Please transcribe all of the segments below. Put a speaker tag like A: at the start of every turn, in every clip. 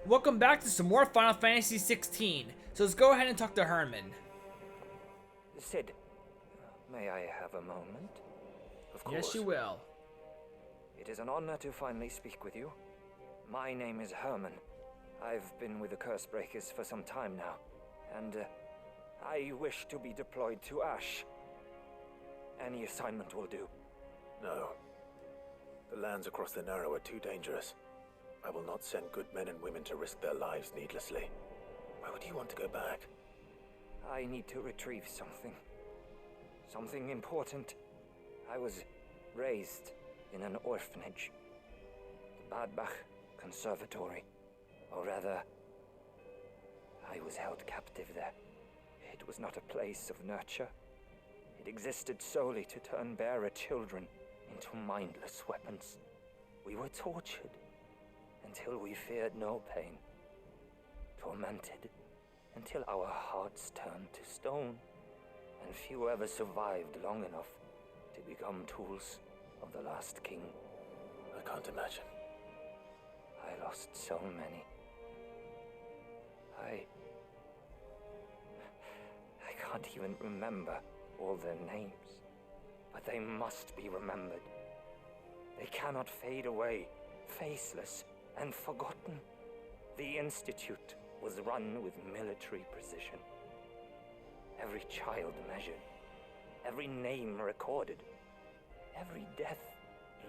A: Welcome back to some more Final Fantasy XVI. So let's go ahead and talk to Herman.
B: Sid, may I have a moment?
C: Of course.
A: Yes, you will.
B: It is an honor to finally speak with you. My name is Herman. I've been with the Cursebreakers for some time now, and I wish to be deployed to Ash. Any assignment will do.
C: No. The lands across the Narrow are too dangerous. I will not send good men and women to risk their lives needlessly. Why would you want to go back?
B: I need to retrieve something. Something important. I was raised in an orphanage. The Badbach Conservatory. Or rather, I was held captive there. It was not a place of nurture. It existed solely to turn bearer children into mindless weapons. We were tortured until we feared no pain. Tormented until our hearts turned to stone, and few ever survived long enough to become tools of the last king.
C: I can't imagine.
B: I lost so many. I can't even remember all their names, but they must be remembered. They cannot fade away, faceless and forgotten. The Institute was run with military precision. Every child measured, every name recorded, every death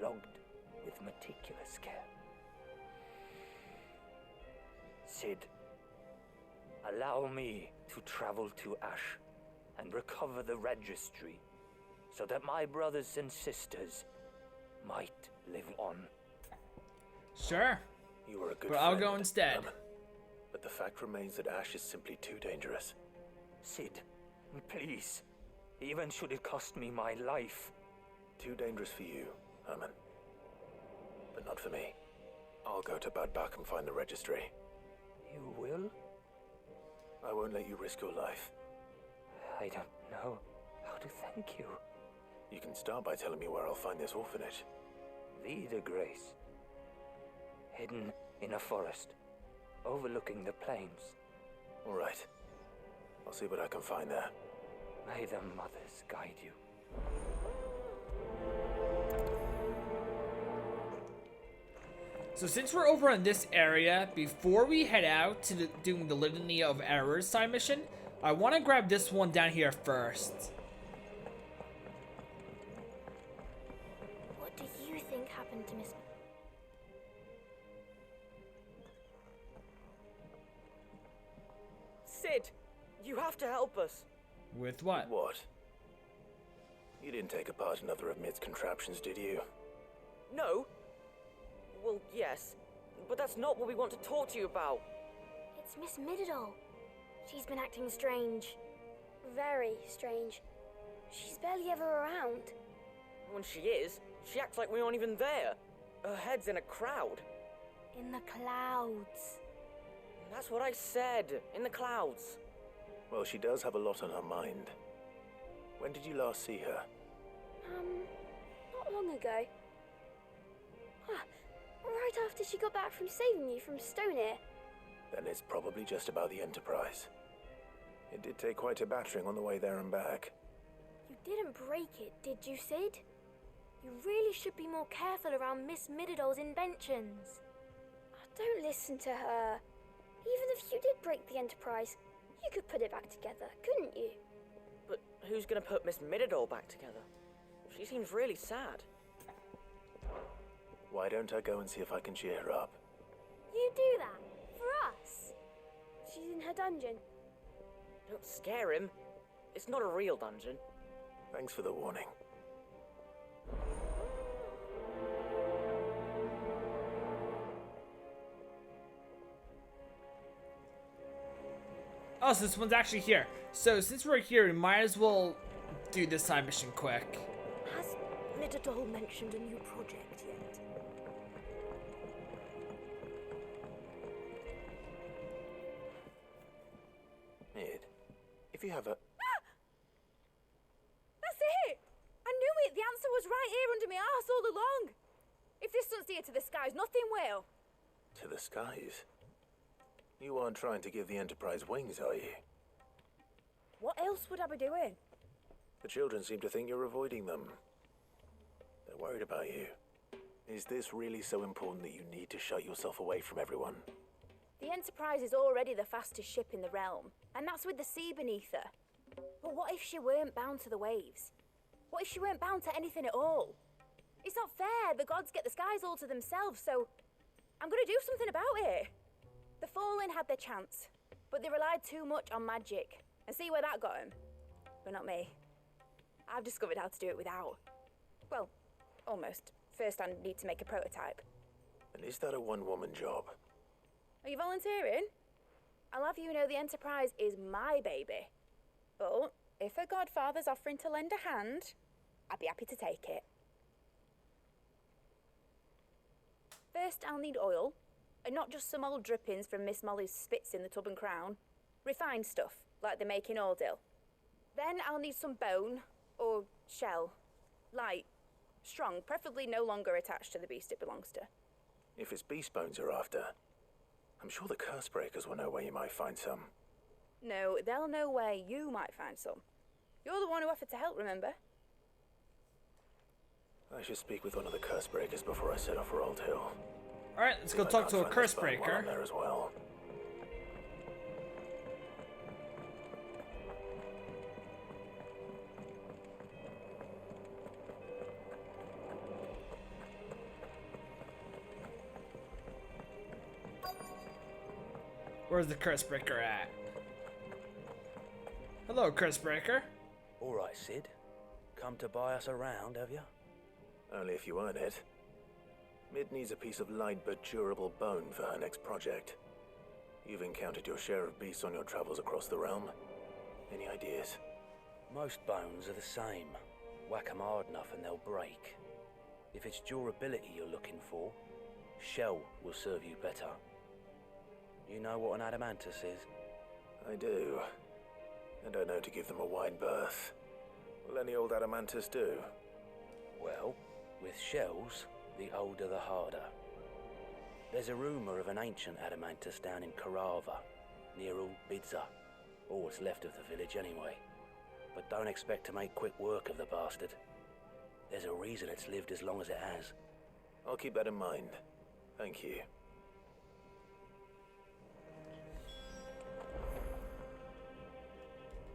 B: logged with meticulous care. Sid, allow me to travel to Ash and recover the registry so that my brothers and sisters might live on.
A: Sure.
C: You were a good
A: But
C: friend,
A: I'll go instead.
C: Herman. But the fact remains that Ash is simply too dangerous.
B: Sid, please, even should it cost me my life.
C: Too dangerous for you, Herman. But not for me. I'll go to Bad Bach and find the registry.
B: You will?
C: I won't let you risk your life.
B: I don't know how to thank you.
C: You can start by telling me where I'll find this orphanage.
B: Vida Grace. Hidden in a forest, overlooking the plains.
C: All right. I'll see what I can find there.
B: May the mothers guide you.
A: So since we're over in this area, before we head out to doing the Litany of Errors side mission, I want to grab this one down here first.
D: What do you think happened to Miss...
E: Sid, you have to help us.
A: With what?
C: What? You didn't take apart another of Mid's contraptions, did you?
E: No? Well, yes, but that's not what we want to talk to you about.
D: It's Miss Mididol. She's been acting strange. Very strange. She's barely ever around.
E: When she is, she acts like we aren't even there. Her head's in a crowd.
D: In the clouds.
E: That's what I said, in the clouds.
C: Well, she does have a lot on her mind. When did you last see her?
D: Not long ago. Right after she got back from saving you from Stonear.
C: Then it's probably just about the Enterprise. It did take quite a battering on the way there and back.
D: You didn't break it, did you, Sid? You really should be more careful around Miss Mididol's inventions. Don't listen to her. Even if you did break the Enterprise, you could put it back together, couldn't you?
E: But who's gonna put Miss Mididol back together? She seems really sad.
C: Why don't I go and see if I can cheer her up?
D: You do that? For us? She's in her dungeon.
E: Don't scare him. It's not a real dungeon.
C: Thanks for the warning.
A: Oh, so this one's actually here. So since we're here, we might as well do this side mission quick.
D: Has Mididol mentioned a new project yet?
C: Mid, if you have a...
F: That's it! I knew it! The answer was right here under my arse all along! If this doesn't steer to the skies, nothing will.
C: To the skies? You aren't trying to give the Enterprise wings, are you?
F: What else would I be doing?
C: The children seem to think you're avoiding them. They're worried about you. Is this really so important that you need to shut yourself away from everyone?
F: The Enterprise is already the fastest ship in the realm, and that's with the sea beneath her. But what if she weren't bound to the waves? What if she weren't bound to anything at all? It's not fair. The gods get the skies all to themselves, so I'm gonna do something about it. The Fallen had their chance, but they relied too much on magic. And see where that got them? But not me. I've discovered how to do it without. Well, almost. First I need to make a prototype.
C: And is that a one-woman job?
F: Are you volunteering? I'll have you know the Enterprise is my baby. But if a godfather's offering to lend a hand, I'd be happy to take it. First I'll need oil, and not just some old drippings from Miss Molly's spits in the tub and crown. Refined stuff, like they make in Ordil. Then I'll need some bone, or shell. Light, strong, preferably no longer attached to the beast it belongs to.
C: If it's beast bones you're after, I'm sure the curse breakers will know where you might find some.
F: No, they'll know where you might find some. You're the one who offered to help, remember?
C: I should speak with one of the curse breakers before I set off for Old Hill.
A: Alright, let's go
C: I
A: talk
C: can't
A: to a
C: find
A: curse
C: this bone while I'm
A: breaker.
C: there as well.
A: Where's the curse breaker at? Hello, curse breaker.
G: All right, Sid. Come to buy us around, have you?
C: Only if you earn it. Mid needs a piece of light but durable bone for her next project. You've encountered your share of beasts on your travels across the realm. Any ideas?
G: Most bones are the same. Whack 'em hard enough and they'll break. If it's durability you're looking for, shell will serve you better. You know what an adamantus is?
C: I do. I don't know to give them a wide berth. Will any old adamantus do?
G: Well, with shells, the older the harder. There's a rumour of an ancient adamantus down in Karava, near Bidza, or what's left of the village anyway. But don't expect to make quick work of the bastard. There's a reason it's lived as long as it has.
C: I'll keep that in mind. Thank you.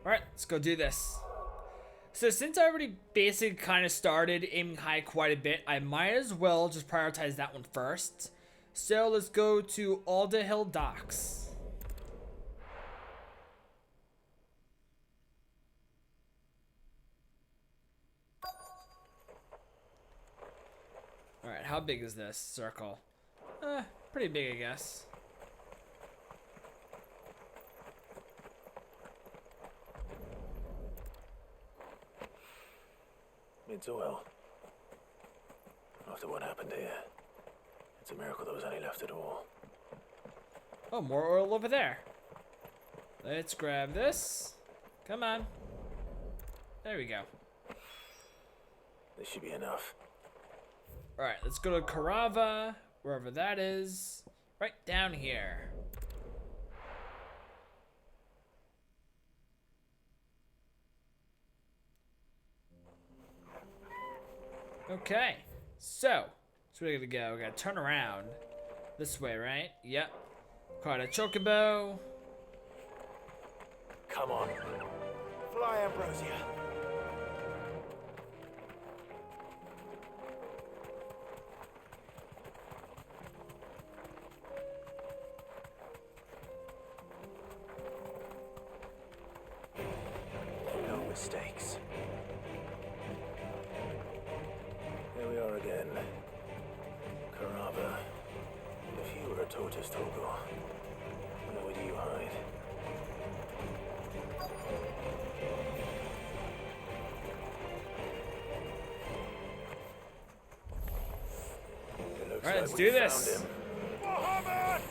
A: Alright, let's go do this. So since I already basically kind of started aiming high quite a bit, I might as well just prioritize that one first. So let's go to Alda Hill Docks. Alright, how big is this circle? Pretty big, I guess.
C: Mid's oil. After what happened here, it's a miracle there was any left at all.
A: Oh, more oil over there. Let's grab this. Come on. There we go.
C: This should be enough.
A: Alright, let's go to Karava, wherever that is. Right down here. Okay, so we're gonna go. We gotta turn around this way, right? Yep. Caught a chocobo.
C: Come on. Fly, Ambrosia. No mistakes. Here we are again. Karava. If you were a tortoise, Togo, where would you hide? It looks
A: All right,
C: like
A: let's
C: we
A: do
C: found
A: this.
C: him. Mohammed!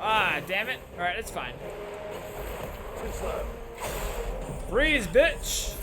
A: Ah, damn it. All right, it's fine.
C: Too slow.
A: Freeze, bitch.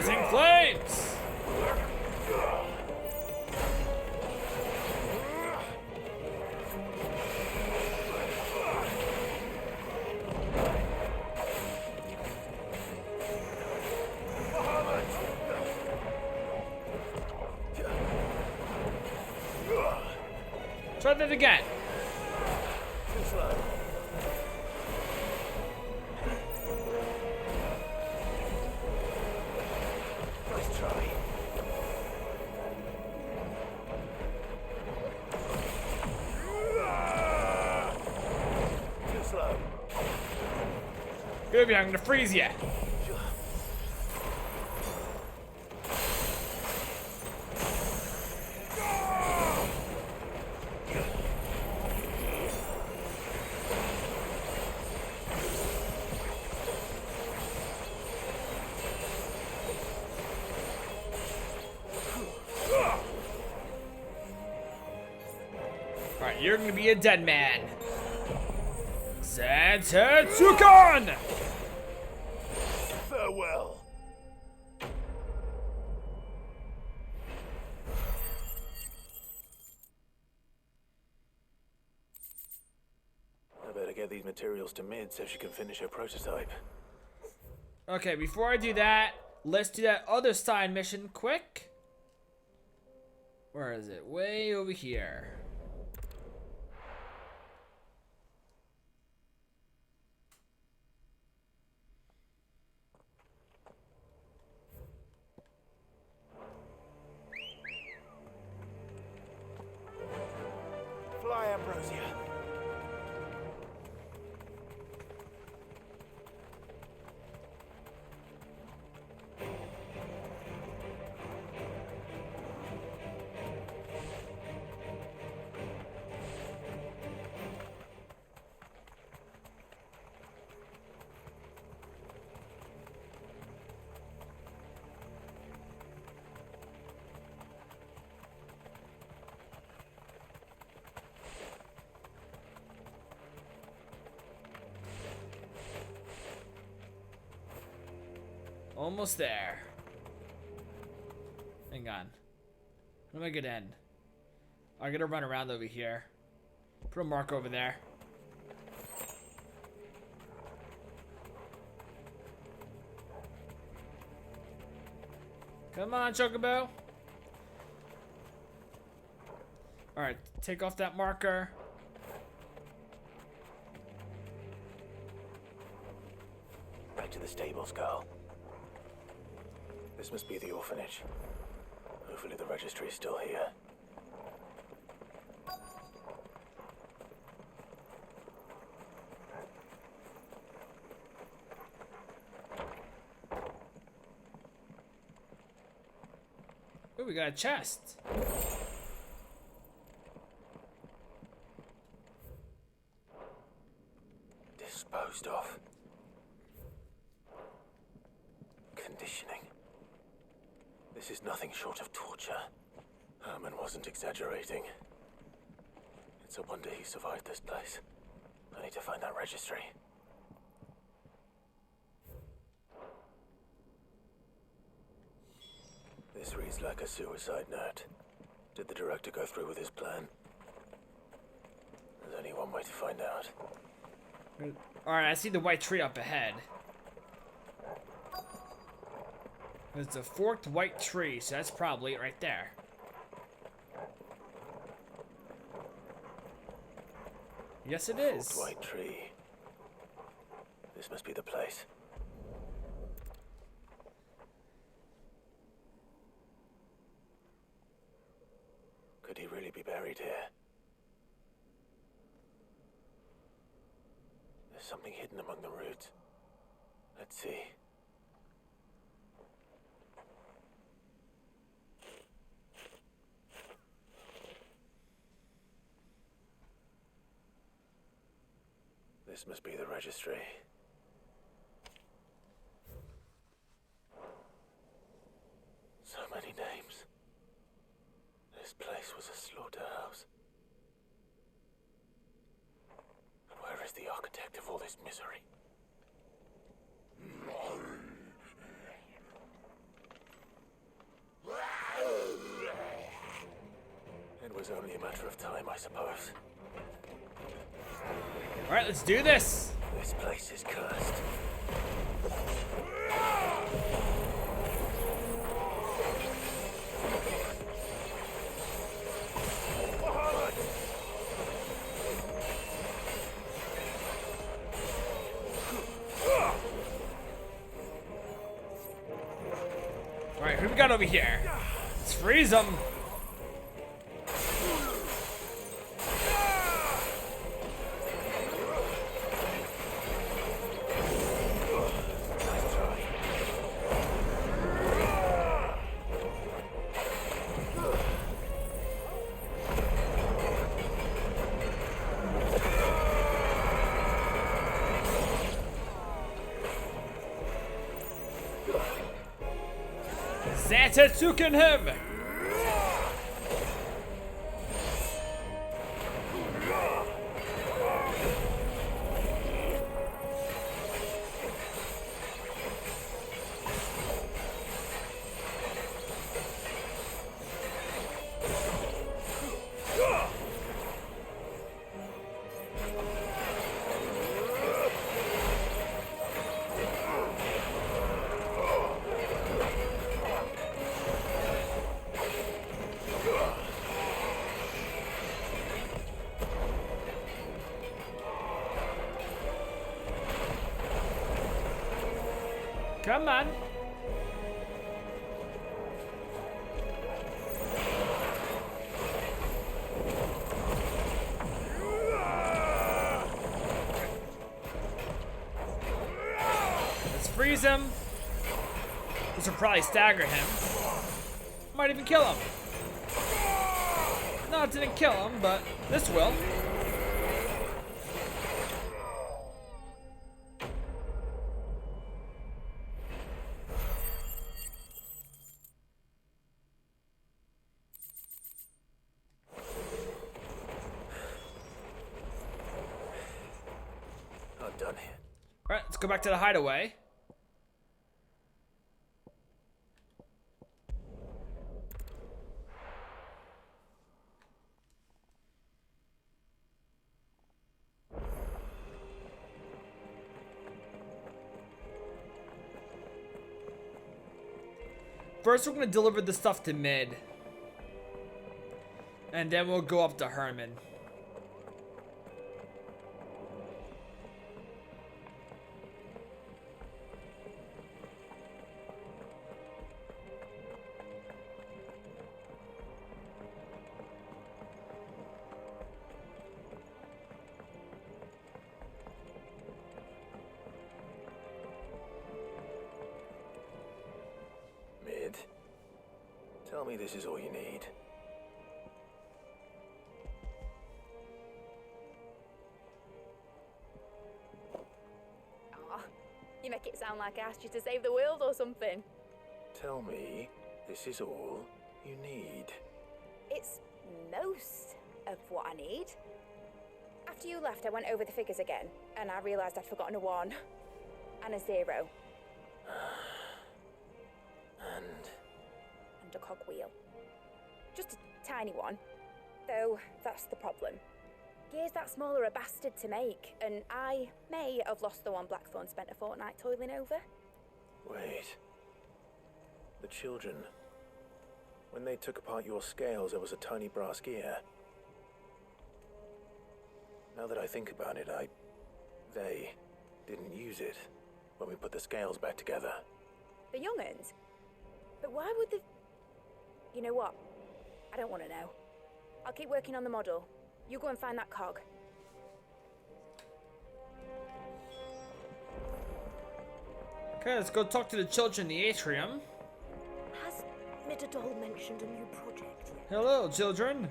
A: Rising flames! Try that again.
C: Too slow. Nice try. Too slow.
A: Good, I'm gonna freeze you. Alright, you're gonna be a dead man. Sentetsukan!
C: Farewell. I better get these materials to Mid so she can finish her prototype.
A: Okay, before I do that, let's do that other side mission quick. Where is it? Way over here.
C: Fly, Ambrosia.
A: Almost there. Hang on. How do I get in? I gotta run around over here. Put a mark over there. Come on, Chocobo. Alright, take off that marker.
C: Back to the stables, girl. This must be the orphanage. Hopefully the registry is still here.
A: Oh, we got a chest.
C: Disposed of. Conditioning. This is nothing short of torture. Herman wasn't exaggerating. It's a wonder he survived this place. I need to find that registry. This reads like a suicide note. Did the director go through with his plan? There's only one way to find out.
A: Alright, I see the white tree up ahead. There's a forked white tree, so that's probably it right there. Yes, it is.
C: Forked white tree. This must be the place. Could he really be buried here? There's something hidden among the roots. Let's see. This must be the registry. So many names. This place was a slaughterhouse. And where is the architect of all this misery? was only a matter of time, I suppose.
A: Alright, let's do this!
C: This place is cursed.
A: Alright, who we got over here? Let's freeze them! Zantetsuken him! Come on. Let's freeze him. This will probably stagger him. Might even kill him. No, it didn't kill him, but this will.
C: Done here.
A: Alright, let's go back to the hideaway. First, we're going to deliver the stuff to Mid. And then we'll go up to Herman.
C: Tell me this is all you need.
F: Aw, you make it sound like I asked you to save the world or something.
C: Tell me this is all you need.
F: It's most of what I need. After you left, I went over the figures again, and I realised I'd forgotten a 1 and a 0. And a cogwheel. Just a tiny one. Though, that's the problem. Gears that small are a bastard to make, and I may have lost the one Blackthorn spent a fortnight toiling over.
C: Wait. The children. When they took apart your scales, there was a tiny brass gear. Now that I think about it, they didn't use it when we put the scales back together.
F: The young'uns? But why would the... You know what? I don't want to know. I'll keep working on the model. You go and find that cog.
A: Okay, let's go talk to the children in the atrium.
D: Has Midadol mentioned a new project yet?
A: Hello, children.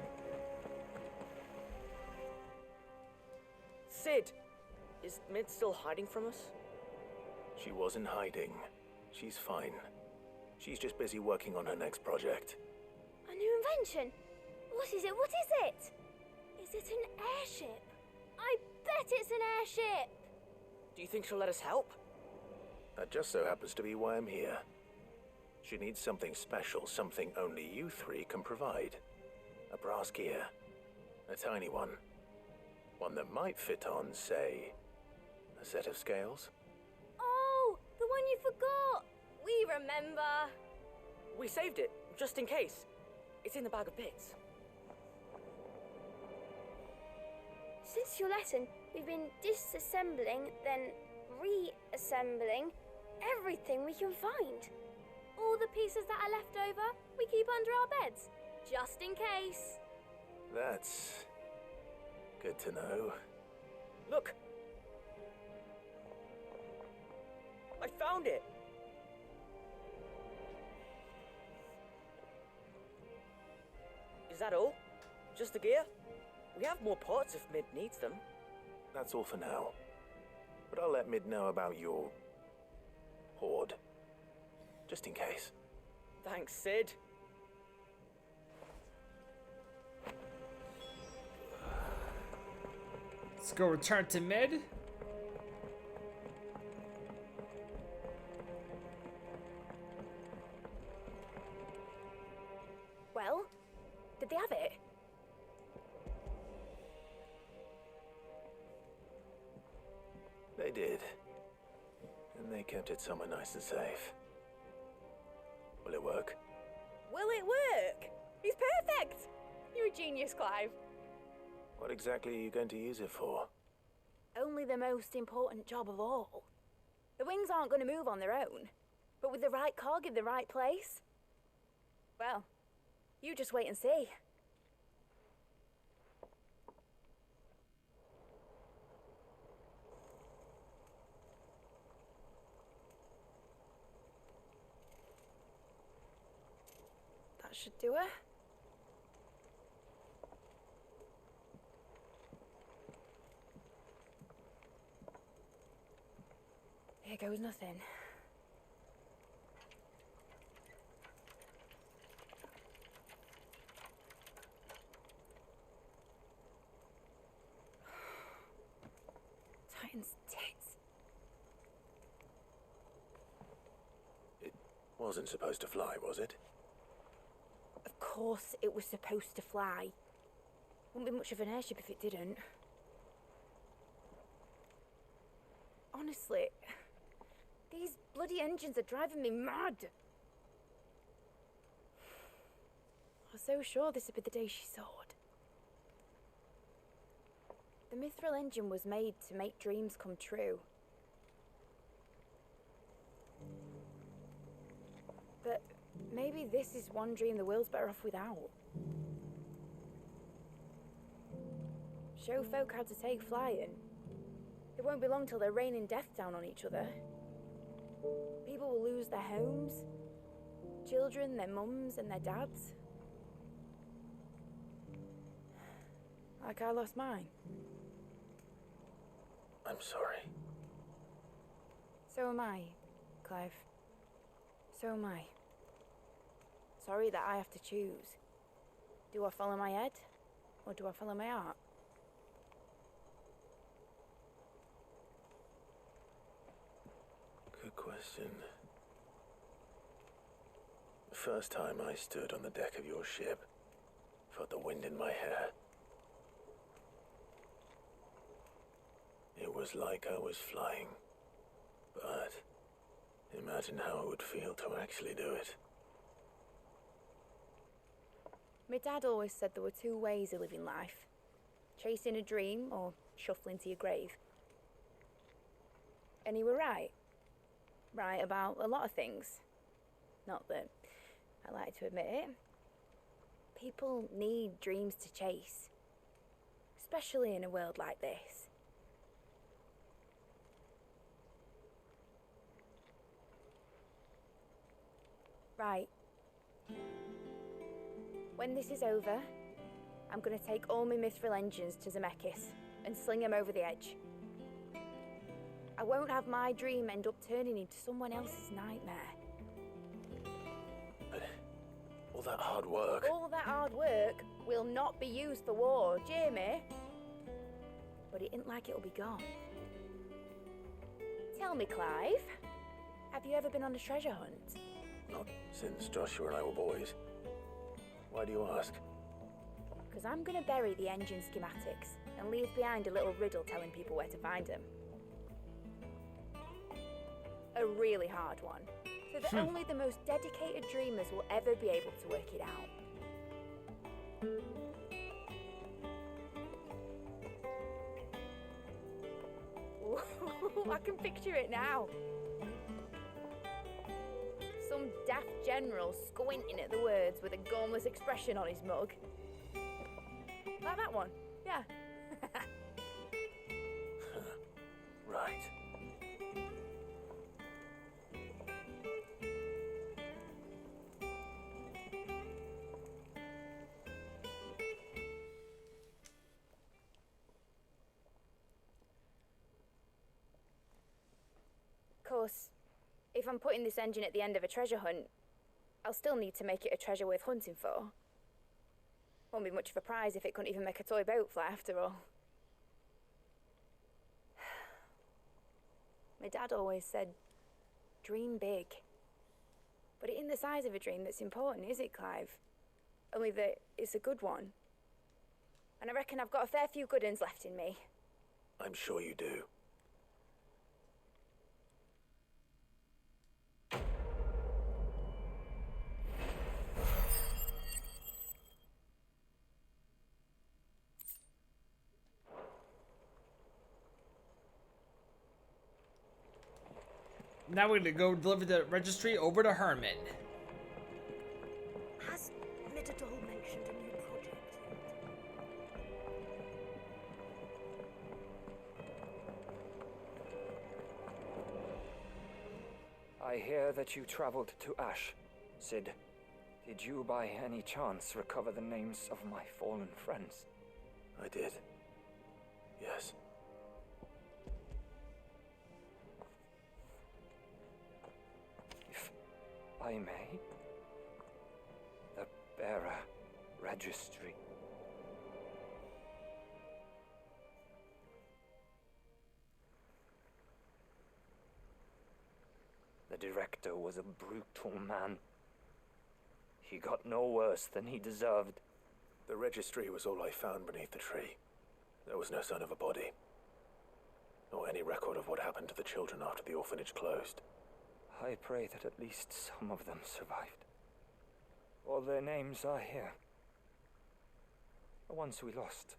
E: Sid, is Mid still hiding from us?
C: She wasn't hiding. She's fine. She's just busy working on her next project.
D: A new invention? What is it? What is it? Is it an airship? I bet it's an airship!
E: Do you think she'll let us help?
C: That just so happens to be why I'm here. She needs something special, something only you three can provide. A brass gear. A tiny one. One that might fit on, say, a set of scales?
D: Oh, the one you forgot! We remember!
E: We saved it, just in case. It's in the bag of bits.
D: Since your lesson, we've been disassembling, then reassembling everything we can find. All the pieces that are left over, we keep under our beds, just in case.
C: That's good to know.
E: Look! I found it! Is that all? Just the gear? We have more parts if Mid needs them.
C: That's all for now. But I'll let Mid know about your hoard. Just in case.
E: Thanks, Sid.
A: Let's go return to mid.
F: Well, did they have it?
C: They did. And they kept it somewhere nice and safe. Will it work?
F: Will it work? It's perfect! You're a genius, Clive.
C: What exactly are you going to use it for?
F: Only the most important job of all. The wings aren't going to move on their own. But with the right cog in the right place... Well, you just wait and see. That should do it. Here goes nothing. Titan's tits.
C: It wasn't supposed to fly, was it?
F: Of course it was supposed to fly. Wouldn't be much of an airship if it didn't. Honestly, these bloody engines are driving me mad. I was so sure this would be the day she soared. The mithril engine was made to make dreams come true. But maybe this is one dream the world's better off without. Show folk how to take flying. It won't be long till they're raining death down on each other. People will lose their homes. Children, their mums and their dads. Like I lost mine.
C: I'm sorry.
F: So am I, Clive. So am I. Sorry that I have to choose. Do I follow my head? Or do I follow my heart?
C: Good question. The first time I stood on the deck of your ship, felt the wind in my hair. It was like I was flying. But imagine how it would feel to actually do it.
F: My dad always said there were two ways of living life. Chasing a dream or shuffling to your grave. And he were right. Right about a lot of things. Not that I like to admit it. People need dreams to chase. Especially in a world like this. Right. When this is over, I'm going to take all my mithril engines to Zemeckis and sling them over the edge. I won't have my dream end up turning into someone else's nightmare.
C: But all that hard work...
F: All that hard work will not be used for war, Jamie. But it isn't like it'll be gone. Tell me, Clive, have you ever been on a treasure hunt?
C: Not since Joshua and I were boys. Why do you ask?
F: Because I'm going to bury the engine schematics and leave behind a little riddle telling people where to find them. A really hard one, so that only the most dedicated dreamers will ever be able to work it out. I can picture it now. Some daft general squinting at the words with a gormless expression on his mug. Like that one, yeah.
C: Right.
F: Of course, if I'm putting this engine at the end of a treasure hunt, I'll still need to make it a treasure worth hunting for. Won't be much of a prize if it couldn't even make a toy boat fly after all. My dad always said, dream big. But it isn't the size of a dream that's important, is it, Clive? Only that it's a good one. And I reckon I've got a fair few good uns left in me.
C: I'm sure you do.
A: Now we're gonna go deliver the registry over to Herman.
D: Has Midadol mentioned a new project yet?
B: I hear that you traveled to Ash, Sid. Did you by any chance recover the names of my fallen friends?
C: I did. Yes.
B: If I may, the bearer registry. The director was a brutal man. He got no worse than he deserved.
C: The registry was all I found beneath the tree. There was no sign of a body, nor any record of what happened to the children after the orphanage closed.
B: I pray that at least some of them survived. All their names are here. The ones we lost.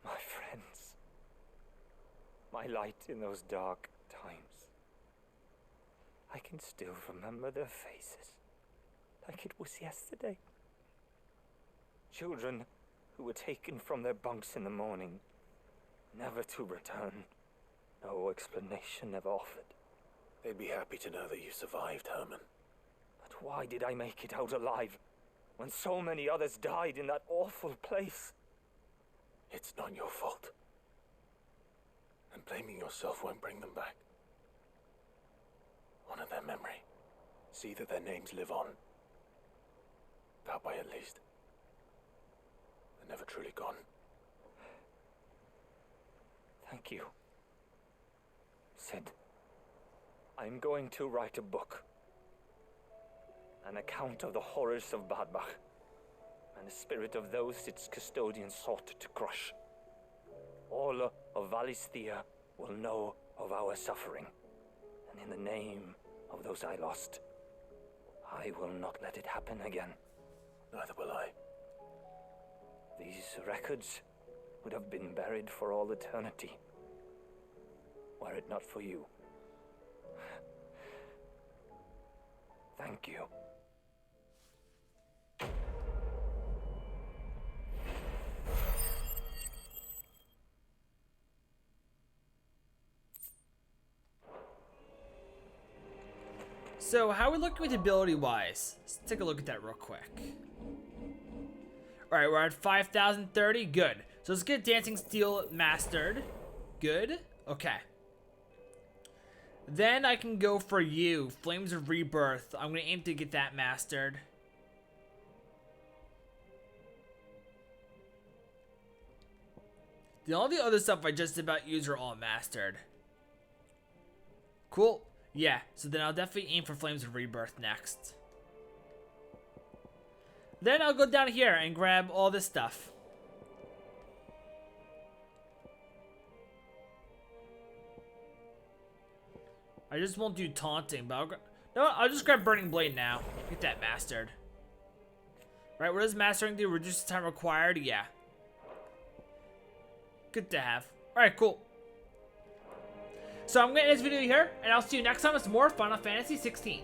B: My friends. My light in those dark times. I can still remember their faces, like it was yesterday. Children who were taken from their bunks in the morning, never to return. No explanation ever offered.
C: They'd be happy to know that you survived, Herman.
B: But why did I make it out alive, when so many others died in that awful place?
C: It's not your fault. And blaming yourself won't bring them back. Honor their memory. See that their names live on. That way at least. They're never truly gone.
B: Thank you, Sid. I'm going to write a book. An account of the horrors of Badbach, and the spirit of those its custodians sought to crush. All of Valisthea will know of our suffering, and in the name of those I lost, I will not let it happen again.
C: Neither will I.
B: These records would have been buried for all eternity, were it not for you. Thank you.
A: So, how are we looking with ability-wise? Let's take a look at that real quick. Alright, we're at 5,030. Good. So let's get Dancing Steel mastered. Good. Okay. Then I can go for you. Flames of Rebirth. I'm going to aim to get that mastered. All the other stuff I just about used are all mastered. Cool. Yeah, so then I'll definitely aim for Flames of Rebirth next. Then I'll go down here and grab all this stuff. I just won't do taunting, but I'll just grab Burning Blade now. Get that mastered. Right, what does mastering do? Reduce the time required? Yeah. Good to have. Alright, cool. So I'm going to end this video here, and I'll see you next time with some more Final Fantasy XVI.